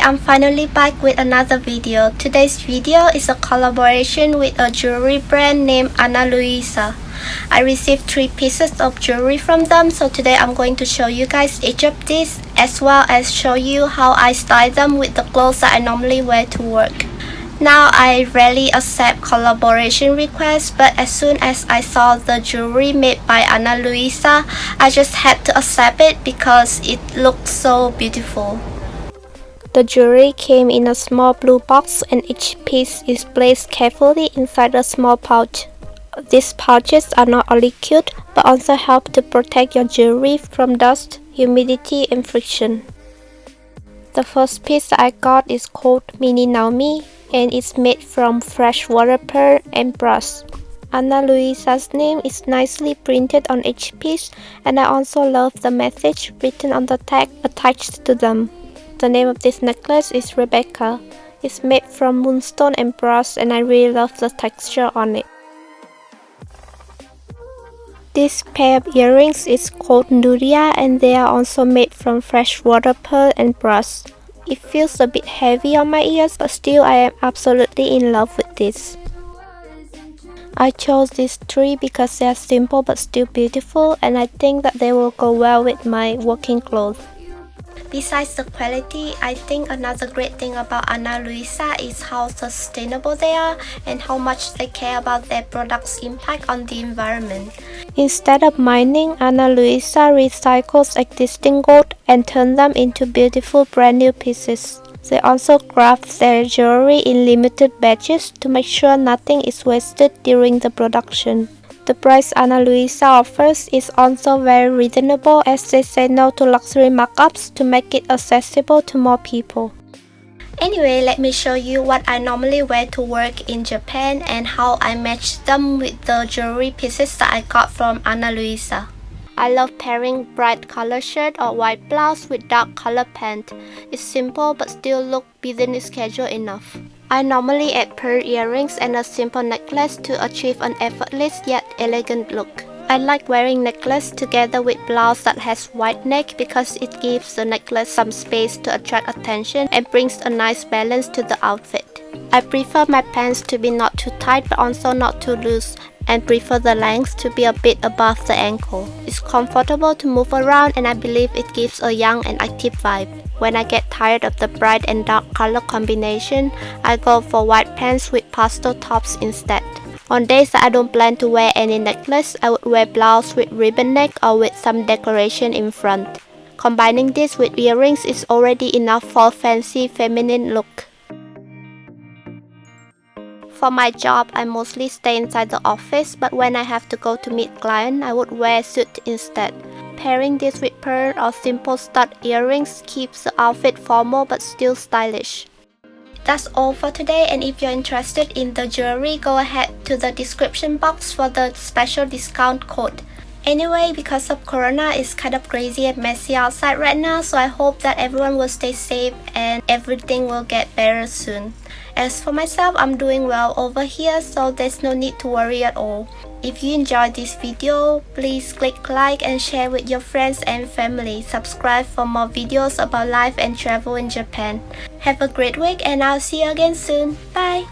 I'm finally back with another video. Today's video is a collaboration with a jewelry brand named Ana Luisa. I received 3 pieces of jewelry from them, so today I'm going to show you guys each of these as well as show you how I style them with the clothes that I normally wear to work. Now, I rarely accept collaboration requests, but as soon as I saw the jewelry made by Ana Luisa, I just had to accept it because it looked so beautiful. The jewelry came in a small blue box and each piece is placed carefully inside a small pouch. These pouches are not only cute, but also help to protect your jewelry from dust, humidity, and friction. The first piece that I got is called Mini Naomi, and it's made from freshwater pearl and brass. Ana Luisa's name is nicely printed on each piece, and I also love the message written on the tag attached to them. The name of this necklace is Rebecca. It's made from moonstone and brass, and I really love the texture on it. This pair of earrings is called Nuria, and they are also made from freshwater pearl and brass. It feels a bit heavy on my ears, but still I am absolutely in love with this. I chose these 3 because they are simple but still beautiful, and I think that they will go well with my working clothes. Besides the quality, I think another great thing about Ana Luisa is how sustainable they are and how much they care about their products' impact on the environment. Instead of mining, Ana Luisa recycles existing gold and turns them into beautiful brand new pieces. They also craft their jewelry in limited batches to make sure nothing is wasted during the production. The price Ana Luisa offers is also very reasonable, as they say no to luxury markups to make it accessible to more people. Anyway, let me show you what I normally wear to work in Japan and how I match them with the jewelry pieces that I got from Ana Luisa. I love pairing bright color shirt or white blouse with dark color pant. It's simple but still look business casual enough. I normally add pearl earrings and a simple necklace to achieve an effortless yet elegant look. I like wearing necklace together with blouse that has wide neck because it gives the necklace some space to attract attention and brings a nice balance to the outfit. I prefer my pants to be not too tight but also not too loose, and prefer the length to be a bit above the ankle. It's comfortable to move around, and I believe it gives a young and active vibe. When I get tired of the bright and dark color combination, I go for white pants with pastel tops instead. On days that I don't plan to wear any necklace, I would wear blouse with ribbon neck or with some decoration in front. Combining this with earrings is already enough for a fancy feminine look. For my job, I mostly stay inside the office, but when I have to go to meet clients, I would wear a suit instead. Pairing this with pearl or simple stud earrings keeps the outfit formal but still stylish. That's all for today, and if you're interested in the jewelry, go ahead to the description box for the special discount code. Anyway, because of Corona, it's kind of crazy and messy outside right now, so I hope that everyone will stay safe and everything will get better soon. As for myself, I'm doing well over here, so there's no need to worry at all. If you enjoyed this video, please click like and share with your friends and family. Subscribe for more videos about life and travel in Japan. Have a great week, and I'll see you again soon. Bye!